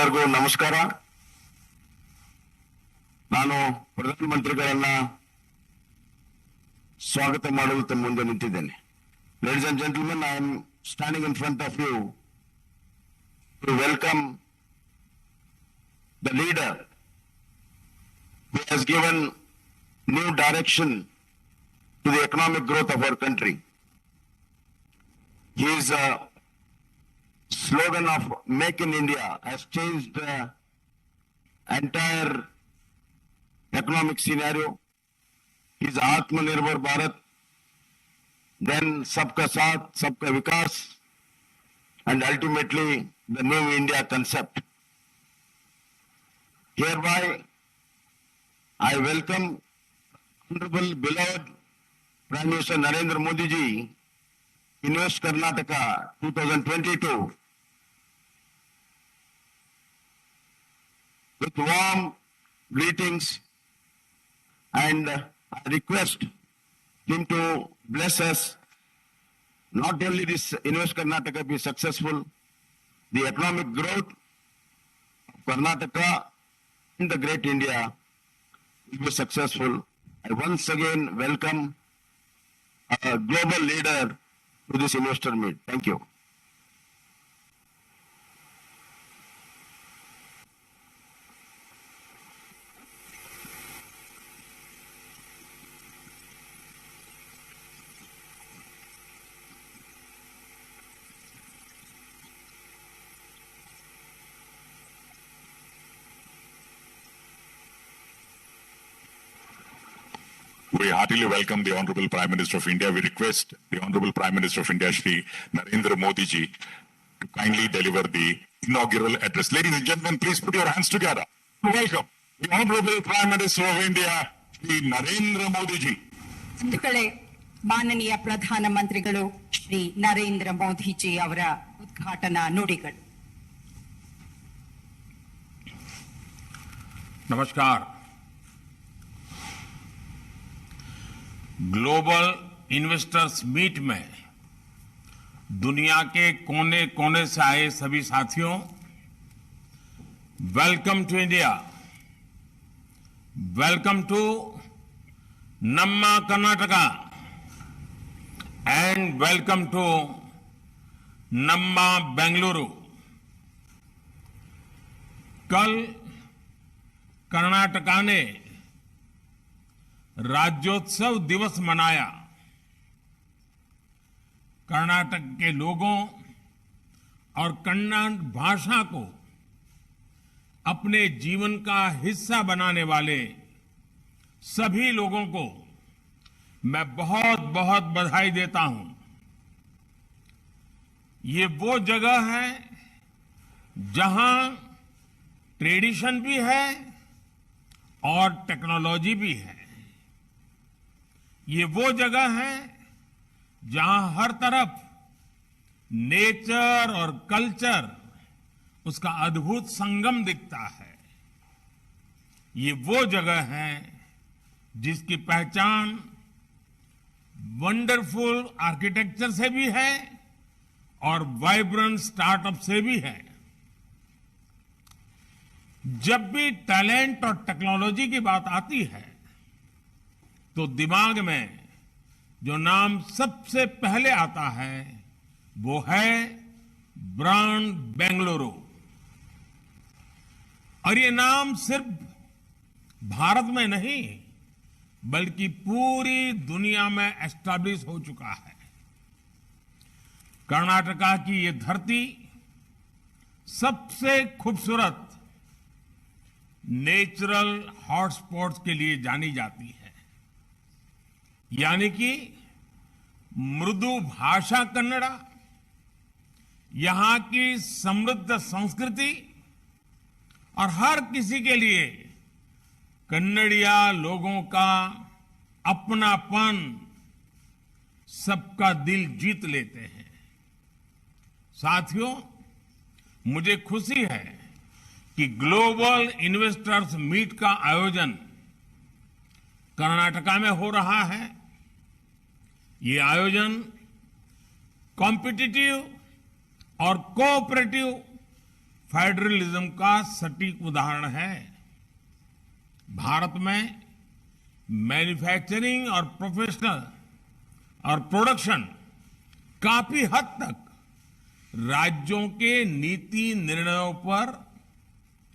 ತಮ್ಮೆಲ್ಲರಿಗೂ ನಮಸ್ಕಾರ. ನಾನು ಪ್ರಧಾನಮಂತ್ರಿಗಳನ್ನ ಸ್ವಾಗತ ಮಾಡಲು ತಮ್ಮ ಮುಂದೆ ನಿಂತಿದ್ದೇನೆ. Ladies and gentlemen, I am standing in front of you to welcome the leader who has given new direction to the economic growth of our country. His slogan of Make in India has changed the entire economic scenario. His Atmanirbhar Bharat, then Sabka Saath, Sabka Vikas, and ultimately the New India concept. Hereby, I welcome Honorable beloved Prime Minister Narendra Modi ji, Invest Karnataka 2022, with warm greetings, and I request him to bless us. Not only this Invest Karnataka be successful, the economic growth of Karnataka in the great India will be successful. I once again welcome a global leader to this investor meet. Thank you. We heartily welcome the Honorable Prime Minister of India. We request the Honorable Prime Minister of India, Shri Narendra Modi ji, to kindly deliver the inaugural address. Ladies and gentlemen, please put your hands together to welcome the Honorable Prime Minister of India, Shri Narendra Modi ji. ಬಂಧುಗಳೇ, ಮಾನನೀಯ ಪ್ರಧಾನಮಂತ್ರಿಗಳು ಶ್ರೀ ನರೇಂದ್ರ ಮೋದಿಜಿ ಅವರ ಉದ್ಘಾಟನಾ ನುಡಿಗಳು. नमस्कार. Global investors meet में दुनिया के कोने कोने से आए सभी साथियों, welcome to India, welcome to नम्मा कर्नाटका एंड वेलकम टू नम्मा बेंगलुरु. कल कर्नाटका ने राज्योत्सव दिवस मनाया. कर्नाटक के लोगों और कन्नड़ भाषा को अपने जीवन का हिस्सा बनाने वाले सभी लोगों को मैं बहुत बहुत बधाई देता हूं. ये वो जगह है जहां ट्रेडिशन भी है और टेक्नोलॉजी भी है. ये वो जगह है जहां हर तरफ नेचर और कल्चर, उसका अद्भुत संगम दिखता है. ये वो जगह है जिसकी पहचान वंडरफुल आर्किटेक्चर से भी है और वाइब्रेंट स्टार्टअप से भी है. जब भी टैलेंट और टेक्नोलॉजी की बात आती है तो दिमाग में जो नाम सबसे पहले आता है वो है ब्रांड बेंगलुरु. और ये नाम सिर्फ भारत में नहीं बल्कि पूरी दुनिया में एस्टैब्लिश हो चुका है. कर्नाटका की ये धरती सबसे खूबसूरत नेचुरल हॉटस्पॉट्स के लिए जानी जाती है. यानी कि मृदु भाषा कन्नड़ा, यहां की समृद्ध संस्कृति और हर किसी के लिए कन्नड़िया लोगों का अपनापन सबका दिल जीत लेते हैं. साथियों, मुझे खुशी है कि ग्लोबल इन्वेस्टर्स मीट का आयोजन कर्नाटका में हो रहा है. ये आयोजन कॉम्पिटिटिव और कोऑपरेटिव फेडरलिज्म का सटीक उदाहरण है। भारत में मैन्युफैक्चरिंग और प्रोफेशनल और प्रोडक्शन काफी हद तक राज्यों के नीति निर्णयों पर,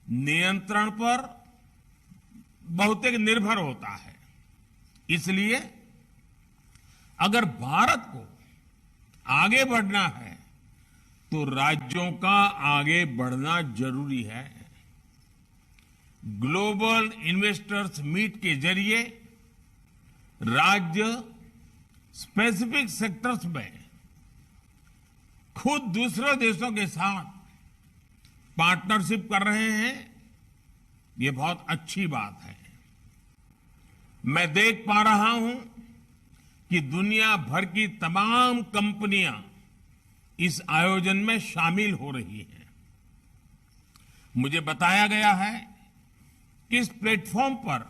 नियंत्रण पर बहुत निर्भर होता है। इसलिए अगर भारत को आगे बढ़ना है तो राज्यों का आगे बढ़ना जरूरी है। ग्लोबल इन्वेस्टर्स मीट के जरिए राज्य स्पेसिफिक सेक्टर्स में खुद दूसरे देशों के साथ पार्टनरशिप कर रहे हैं। ये बहुत अच्छी बात है। मैं देख पा रहा हूं कि दुनिया भर की तमाम कंपनियां इस आयोजन में शामिल हो रही हैं। मुझे बताया गया है कि इस प्लेटफॉर्म पर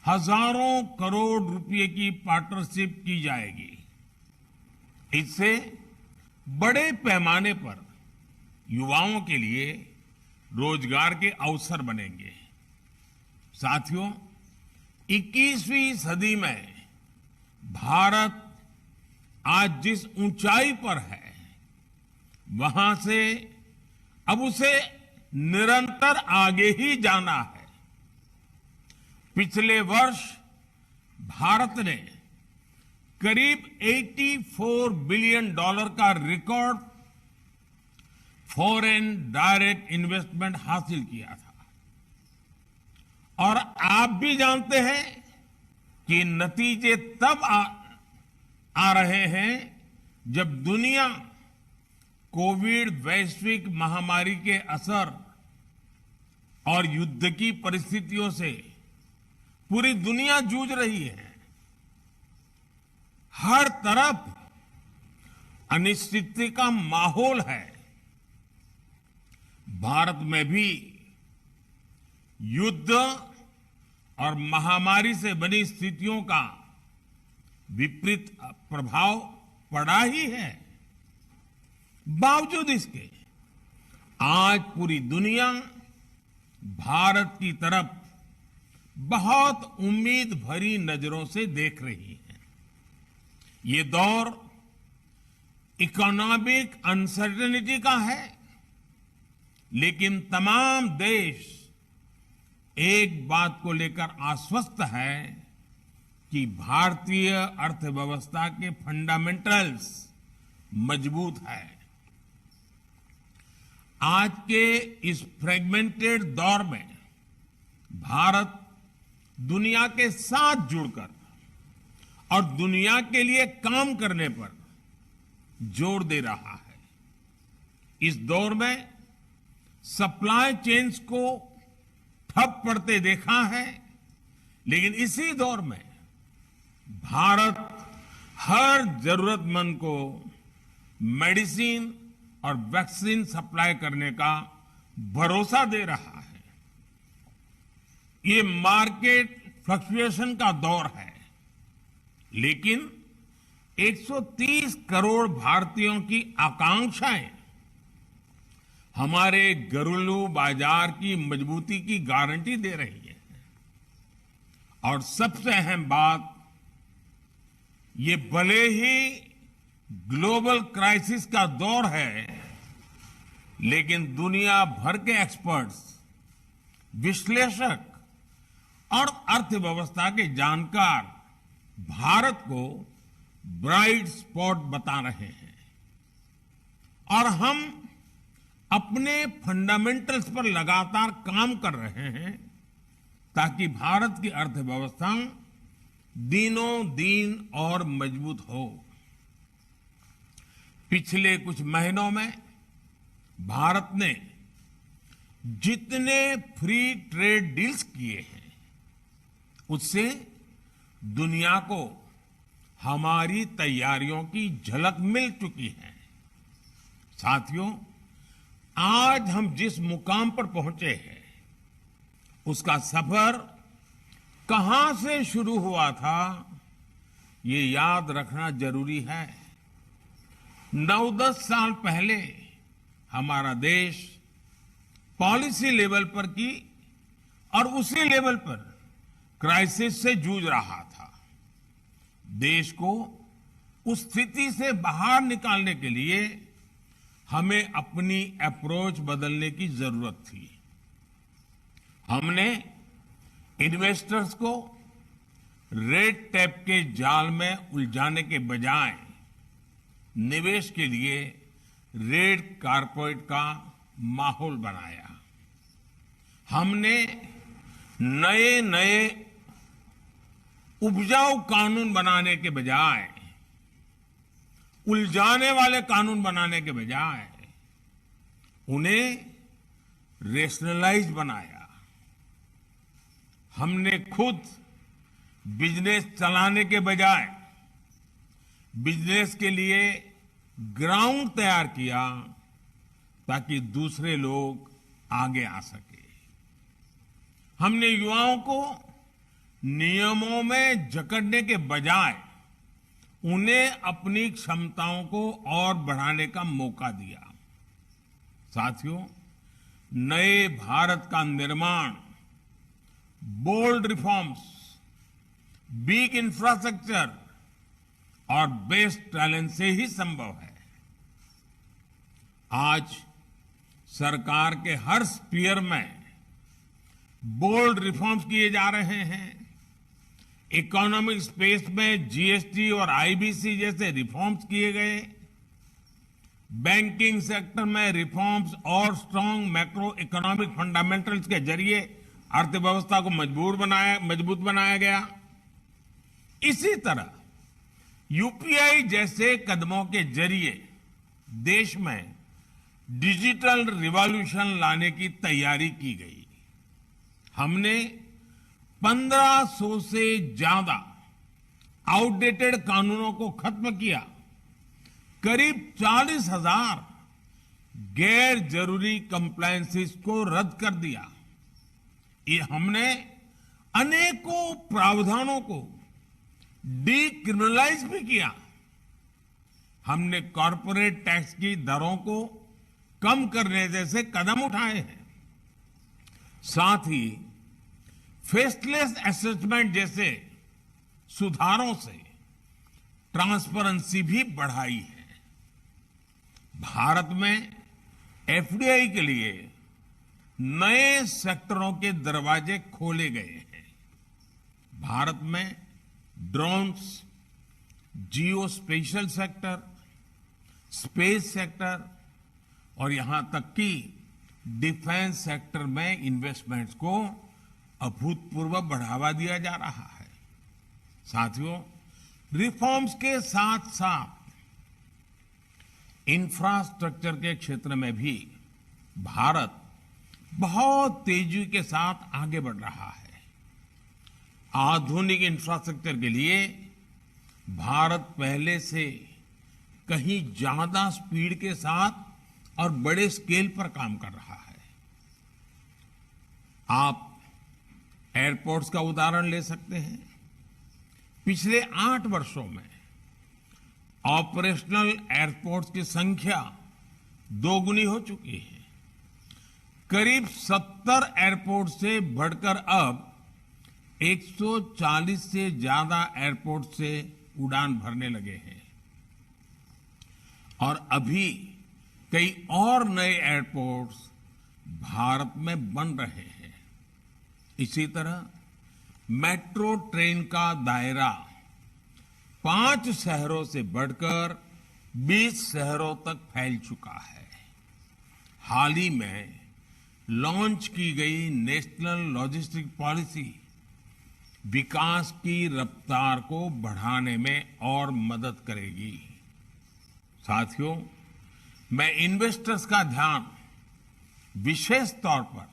हजारों करोड़ रुपए की पार्टनरशिप की जाएगी। इससे बड़े पैमाने पर युवाओं के लिए रोजगार के अवसर बनेंगे। साथियों, 21वीं सदी में भारत आज जिस ऊंचाई पर है, वहां से अब उसे निरंतर आगे ही जाना है। पिछले वर्ष भारत ने करीब $84 बिलियन का रिकॉर्ड फॉरेन डायरेक्ट इन्वेस्टमेंट हासिल किया था। और आप भी जानते हैं कि नतीजे तब आ रहे हैं जब दुनिया कोविड वैश्विक महामारी के असर और युद्ध की परिस्थितियों से पूरी दुनिया जूझ रही है। हर तरफ अनिश्चितता का माहौल है। भारत में भी युद्ध और महामारी से बनी स्थितियों का विपरीत प्रभाव पड़ा ही है। बावजूद इसके आज पूरी दुनिया भारत की तरफ बहुत उम्मीद भरी नजरों से देख रही है। ये दौर इकोनॉमिक अनसर्टेनिटी का है, लेकिन तमाम देश एक बात को लेकर आश्वस्त है कि भारतीय अर्थव्यवस्था के फंडामेंटल्स मजबूत है। आज के इस फ्रेगमेंटेड दौर में भारत दुनिया के साथ जुड़कर और दुनिया के लिए काम करने पर जोर दे रहा है। इस दौर में सप्लाई चेन्स को ठप पड़ते देखा है, लेकिन इसी दौर में भारत हर जरूरतमंद को मेडिसिन और वैक्सीन सप्लाई करने का भरोसा दे रहा है। ये मार्केट फ्लक्चुएशन का दौर है, लेकिन 130 करोड़ भारतीयों की आकांक्षाएं हमारे घरेलू बाजार की मजबूती की गारंटी दे रही है। और सबसे अहम बात, ये भले ही ग्लोबल क्राइसिस का दौर है, लेकिन दुनिया भर के एक्सपर्ट्स, विश्लेषक और अर्थव्यवस्था के जानकार भारत को ब्राइट स्पॉट बता रहे हैं। और हम अपने फंडामेंटल्स पर लगातार काम कर रहे हैं ताकि भारत की अर्थव्यवस्था दिनों दिन और मजबूत हो। पिछले कुछ महीनों में भारत ने जितने फ्री ट्रेड डील्स किए हैं, उससे दुनिया को हमारी तैयारियों की झलक मिल चुकी है। साथियों, आज हम जिस मुकाम पर पहुंचे हैं, उसका सफर कहां से शुरू हुआ था, ये याद रखना जरूरी है। 9-10 साल पहले हमारा देश पॉलिसी लेवल पर की और उसी लेवल पर क्राइसिस से जूझ रहा था। देश को उस स्थिति से बाहर निकालने के लिए हमें अपनी अप्रोच बदलने की जरूरत थी। हमने इन्वेस्टर्स को रेड टेप के जाल में उलझाने के बजाय निवेश के लिए रेड कारपेट का माहौल बनाया। हमने नए नए उपजाऊ कानून बनाने के बजाय, उलझाने वाले कानून बनाने के बजाय उन्हें रेशनलाइज बनाया। हमने खुद बिजनेस चलाने के बजाय बिजनेस के लिए ग्राउंड तैयार किया ताकि दूसरे लोग आगे आ सके। हमने युवाओं को नियमों में जकड़ने के बजाय उन्हें अपनी क्षमताओं को और बढ़ाने का मौका दिया। साथियों, नए भारत का निर्माण बोल्ड रिफॉर्म्स, बिग इंफ्रास्ट्रक्चर और बेस्ट टैलेंट से ही संभव है। आज सरकार के हर स्फीयर में बोल्ड रिफॉर्म्स किए जा रहे हैं। इकोनॉमिक स्पेस में जीएसटी और आईबीसी जैसे रिफॉर्म्स किए गए। बैंकिंग सेक्टर में रिफॉर्म्स और स्ट्रांग मैक्रो इकोनॉमिक फंडामेंटल्स के जरिए अर्थव्यवस्था को मजबूत बनाया गया। इसी तरह यूपीआई जैसे कदमों के जरिए देश में डिजिटल रिवॉल्यूशन लाने की तैयारी की गई। हमने 1500 से ज्यादा आउटडेटेड कानूनों को खत्म किया। करीब 40,000 गैर जरूरी कंप्लायंसेस को रद्द कर दिया। ये हमने अनेकों प्रावधानों को डीक्रिमिनलाइज भी किया। हमने कॉरपोरेट टैक्स की दरों को कम करने जैसे कदम उठाए हैं। साथ ही फेसलेस असेसमेंट जैसे सुधारों से ट्रांसपेरेंसी भी बढ़ाई है। भारत में एफडीआई के लिए नए सेक्टरों के दरवाजे खोले गए हैं। भारत में ड्रोन्स, जियो स्पेशल सेक्टर, स्पेस सेक्टर और यहां तक कि डिफेंस सेक्टर में इन्वेस्टमेंट्स को अभूतपूर्व बढ़ावा दिया जा रहा है। साथियों, रिफॉर्म्स के साथ साथ इंफ्रास्ट्रक्चर के क्षेत्र में भी भारत बहुत तेजी के साथ आगे बढ़ रहा है। आधुनिक इंफ्रास्ट्रक्चर के लिए भारत पहले से कहीं ज्यादा स्पीड के साथ और बड़े स्केल पर काम कर रहा है। आप एयरपोर्ट्स का उदाहरण ले सकते हैं। पिछले 8 वर्षों में ऑपरेशनल एयरपोर्ट्स की संख्या दोगुनी हो चुकी है। करीब 70 एयरपोर्ट से बढ़कर अब 140 से ज्यादा एयरपोर्ट से उड़ान भरने लगे हैं और अभी कई और नए एयरपोर्ट्स भारत में बन रहे हैं। इसी तरह मेट्रो ट्रेन का दायरा 5 शहरों से बढ़कर 20 शहरों तक फैल चुका है। हाल ही में लॉन्च की गई नेशनल लॉजिस्टिक पॉलिसी विकास की रफ्तार को बढ़ाने में और मदद करेगी। साथियों, मैं इन्वेस्टर्स का ध्यान विशेष तौर पर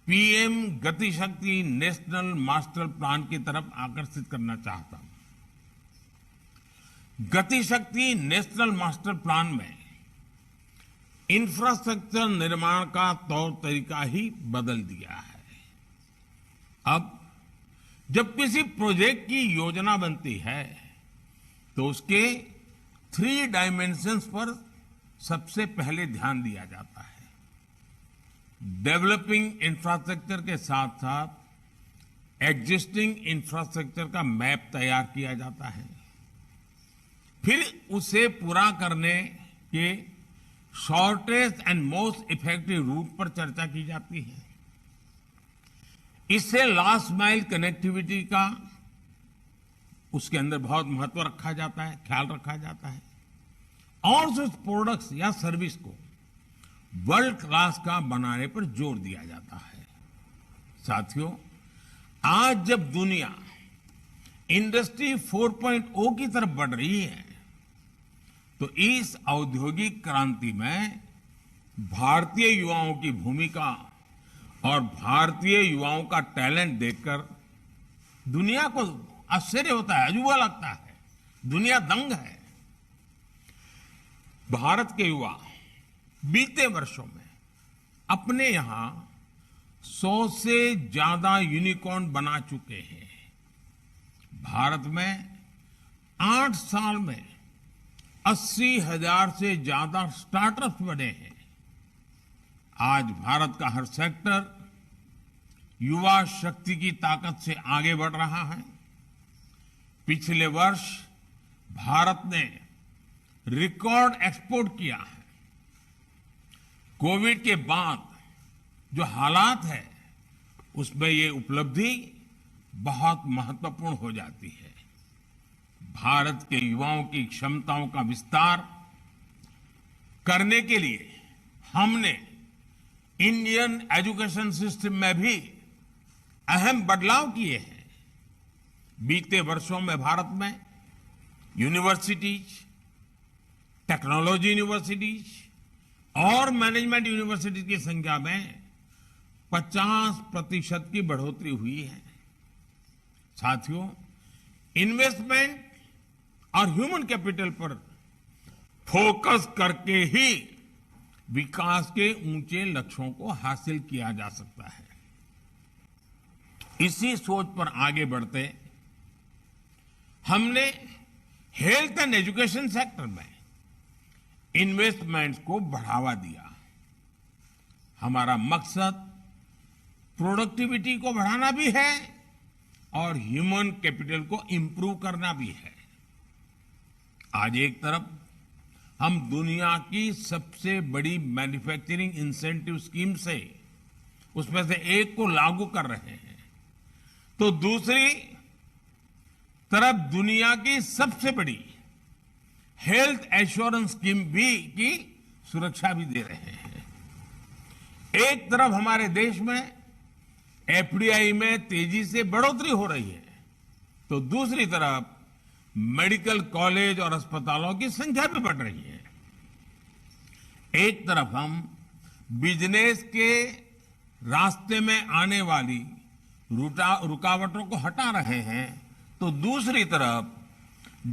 पीएम गति शक्ति नेशनल मास्टर प्लान की तरफ आकर्षित करना चाहता हूं। गति शक्ति नेशनल मास्टर प्लान में इंफ्रास्ट्रक्चर निर्माण का तौर तरीका ही बदल दिया है। अब जब किसी प्रोजेक्ट की योजना बनती है तो उसके 3 डायमेंशंस पर सबसे पहले ध्यान दिया जाता है। डेवलपिंग इंफ्रास्ट्रक्चर के साथ साथ एग्जिस्टिंग इंफ्रास्ट्रक्चर का मैप तैयार किया जाता है, फिर उसे पूरा करने के shortest and most effective route पर चर्चा की जाती है। इससे लास्ट माइल कनेक्टिविटी का उसके अंदर बहुत महत्व रखा जाता है, ख्याल रखा जाता है, और उस प्रोडक्ट्स या सर्विस को वर्ल्ड क्लास का बनाने पर जोर दिया जाता है। साथियों, आज जब दुनिया इंडस्ट्री 4.0 की तरफ बढ़ रही है, तो इस औद्योगिक क्रांति में भारतीय युवाओं की भूमिका और भारतीय युवाओं का टैलेंट देखकर दुनिया को आश्चर्य होता है, अजूबा लगता है, दुनिया दंग है। भारत के युवा बीते वर्षों में अपने यहां 100 से ज्यादा यूनिकॉर्न बना चुके हैं। भारत में 8 साल में 80,000 से ज्यादा स्टार्टअप्स बने हैं। आज भारत का हर सेक्टर युवा शक्ति की ताकत से आगे बढ़ रहा है। पिछले वर्ष भारत ने रिकॉर्ड एक्सपोर्ट किया है। कोविड के बाद जो हालात है, उसमें ये उपलब्धि बहुत महत्वपूर्ण हो जाती है। भारत के युवाओं की क्षमताओं का विस्तार करने के लिए हमने इंडियन एजुकेशन सिस्टम में भी अहम बदलाव किए हैं। बीते वर्षों में भारत में यूनिवर्सिटीज, टेक्नोलॉजी यूनिवर्सिटीज और मैनेजमेंट यूनिवर्सिटीज की संख्या में 50% की बढ़ोतरी हुई है। साथियों, इन्वेस्टमेंट और ह्यूमन कैपिटल पर फोकस करके ही विकास के ऊंचे लक्ष्यों को हासिल किया जा सकता है। इसी सोच पर आगे बढ़ते हमने हेल्थ एंड एजुकेशन सेक्टर में इन्वेस्टमेंट्स को बढ़ावा दिया। हमारा मकसद प्रोडक्टिविटी को बढ़ाना भी है और ह्यूमन कैपिटल को इंप्रूव करना भी है। आज एक तरफ हम दुनिया की सबसे बड़ी मैन्युफैक्चरिंग इंसेंटिव स्कीम से उसमें से एक को लागू कर रहे हैं, तो दूसरी तरफ दुनिया की सबसे बड़ी हेल्थ एश्योरेंस स्कीम भी की सुरक्षा भी दे रहे हैं। एक तरफ हमारे देश में एफडीआई में तेजी से बढ़ोतरी हो रही है, तो दूसरी तरफ मेडिकल कॉलेज और अस्पतालों की संख्या भी बढ़ रही है। एक तरफ हम बिजनेस के रास्ते में आने वाली रुकावटों को हटा रहे हैं, तो दूसरी तरफ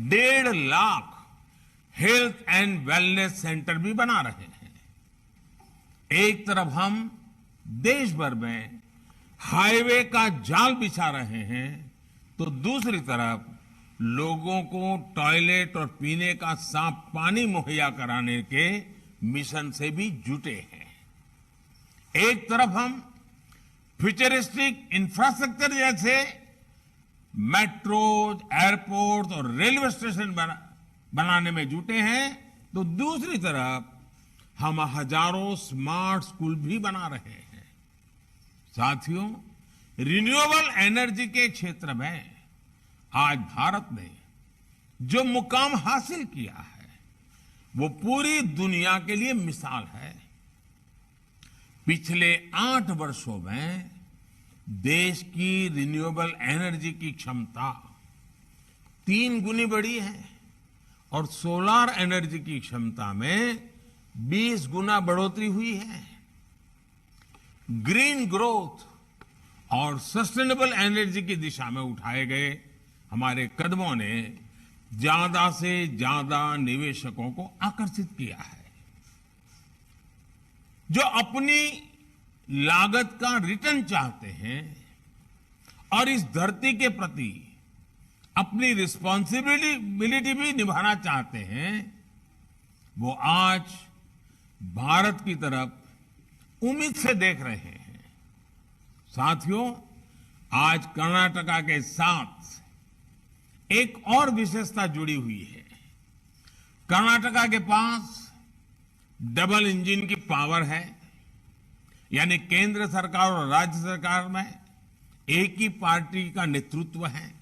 1.5 lakh health and wellness centre भी बना रहे हैं। एक तरफ हम देश भर में हाईवे का जाल बिछा रहे हैं, तो दूसरी तरफ लोगों को टॉयलेट और पीने का साफ पानी मुहैया कराने के मिशन से भी जुटे हैं। एक तरफ हम फ्यूचरिस्टिक इंफ्रास्ट्रक्चर जैसे मेट्रो, एयरपोर्ट और रेलवे स्टेशन बनाने में जुटे हैं, तो दूसरी तरफ हम हजारों स्मार्ट स्कूल भी बना रहे हैं। साथियों, रिन्यूएबल एनर्जी के क्षेत्र में आज भारत ने जो मुकाम हासिल किया है, वो पूरी दुनिया के लिए मिसाल है। पिछले 8 वर्षों में देश की रिन्यूएबल एनर्जी की क्षमता 3 गुनी बढ़ी है और सोलर एनर्जी की क्षमता में 20 गुना बढ़ोतरी हुई है। ग्रीन ग्रोथ और सस्टेनेबल एनर्जी की दिशा में उठाए गए हमारे कदमों ने ज्यादा से ज्यादा निवेशकों को आकर्षित किया है, जो अपनी लागत का रिटर्न चाहते हैं और इस धरती के प्रति अपनी रिस्पॉन्सिबिलिटी भी निभाना चाहते हैं। वो आज भारत की तरफ उम्मीद से देख रहे हैं। साथियों, आज कर्नाटका के साथ एक और विशेषता जुड़ी हुई है। कर्नाटका के पास डबल इंजन की पावर है, यानी केंद्र सरकार और राज्य सरकार में एक ही पार्टी का नेतृत्व है।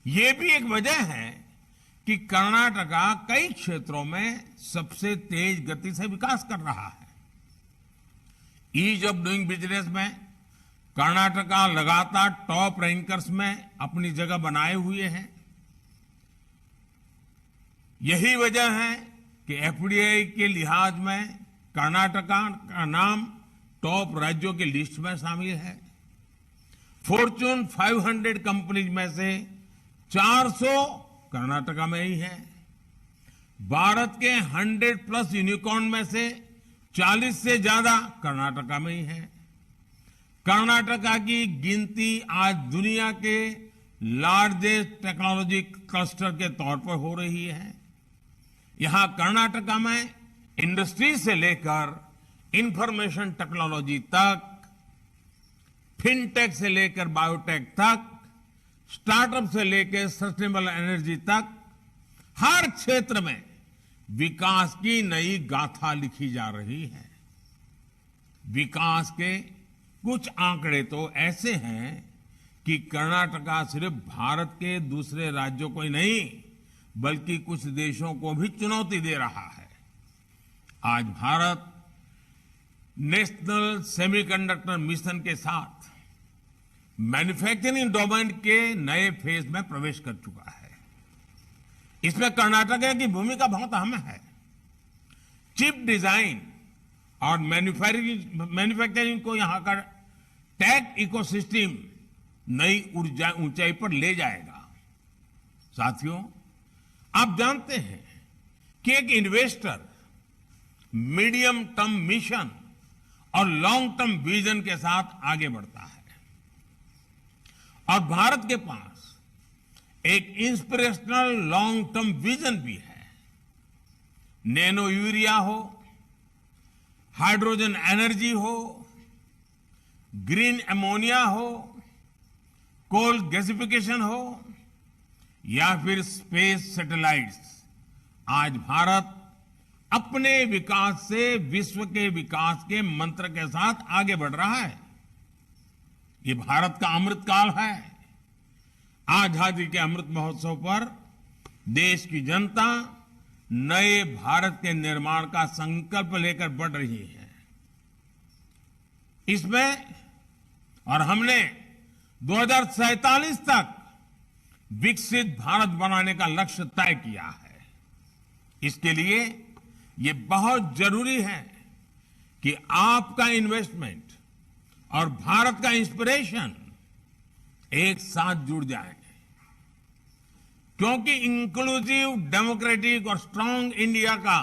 ये भी एक वजह है कि कर्नाटका कई क्षेत्रों में सबसे तेज गति से विकास कर रहा है। ईज ऑफ डूइंग बिजनेस में कर्नाटका लगातार टॉप रैंकर्स में अपनी जगह बनाए हुए है। यही वजह है कि एफडीआई के लिहाज में कर्नाटका का नाम टॉप राज्यों की लिस्ट में शामिल है। फॉर्च्यून 500 कंपनीज में से 400 कर्नाटका में ही है। भारत के 100+ यूनिकॉर्न में से 40 से ज्यादा कर्नाटका में ही है। कर्नाटका की गिनती आज दुनिया के लार्जेस्ट टेक्नोलॉजी क्लस्टर के तौर पर हो रही है। यहां कर्नाटका में इंडस्ट्री से लेकर इंफॉर्मेशन टेक्नोलॉजी तक, फिनटेक से लेकर बायोटेक तक, स्टार्टअप से लेकर सस्टेनेबल एनर्जी तक, हर क्षेत्र में विकास की नई गाथा लिखी जा रही है। विकास के कुछ आंकड़े तो ऐसे हैं कि कर्नाटका सिर्फ भारत के दूसरे राज्यों को ही नहीं बल्कि कुछ देशों को भी चुनौती दे रहा है। आज भारत नेशनल सेमीकंडक्टर मिशन के साथ मैन्युफैक्चरिंग डोमेन के नए फेज में प्रवेश कर चुका है। इसमें कर्नाटक की भूमिका बहुत अहम है। चिप डिजाइन और मैन्युफैक्चरिंग को यहां का टेक इकोसिस्टम नई ऊंचाई पर ले जाएगा। साथियों, आप जानते हैं कि एक इन्वेस्टर मीडियम टर्म मिशन और लॉन्ग टर्म विजन के साथ आगे बढ़ता है, और भारत के पास एक इंस्पिरेशनल लॉन्ग टर्म विजन भी है। नैनो यूरिया हो, हाइड्रोजन एनर्जी हो, ग्रीन अमोनिया हो, कोल गैसिफिकेशन हो या फिर स्पेस सैटेलाइट्स, आज भारत अपने विकास से विश्व के विकास के मंत्र के साथ आगे बढ़ रहा है। ये भारत का अमृत काल है। आजादी के अमृत महोत्सव पर देश की जनता नए भारत के निर्माण का संकल्प लेकर बढ़ रही है। इसमें और हमने 2047 तक विकसित भारत बनाने का लक्ष्य तय किया है। इसके लिए ये बहुत जरूरी है कि आपका इन्वेस्टमेंट और भारत का इंस्पिरेशन एक साथ जुड़ जाए, क्योंकि इंक्लूसिव, डेमोक्रेटिक और स्ट्रांग इंडिया का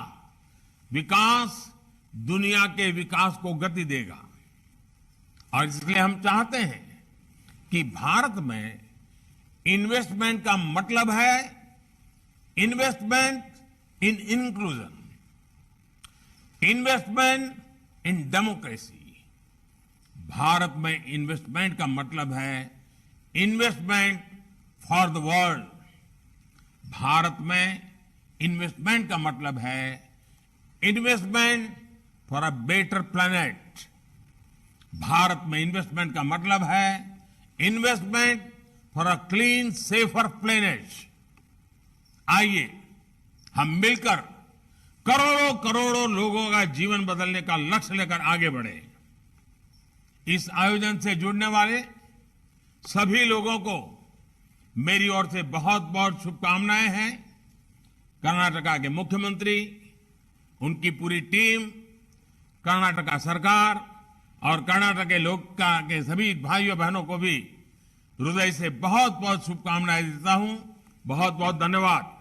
विकास दुनिया के विकास को गति देगा। और इसलिए हम चाहते हैं कि भारत में इन्वेस्टमेंट का मतलब है investment in inclusion, investment in democracy. Bharat में इन्वेस्टमेंट का मतलब है investment for the world. Bharat में इन्वेस्टमेंट का मतलब है investment for a better planet. Bharat में इन्वेस्टमेंट का मतलब है investment for a clean safer planet. आइए हम मिलकर करोड़ों करोड़ों लोगों का जीवन बदलने का लक्ष्य लेकर आगे बढ़े। इस आयोजन से जुड़ने वाले सभी लोगों को मेरी ओर से बहुत बहुत शुभकामनाएं हैं। कर्नाटका के मुख्यमंत्री, उनकी पूरी टीम, कर्नाटका सरकार और कर्नाटक के लोग के सभी भाइयों बहनों को भी हृदय से बहुत बहुत शुभकामनाएं देता हूं। बहुत बहुत धन्यवाद।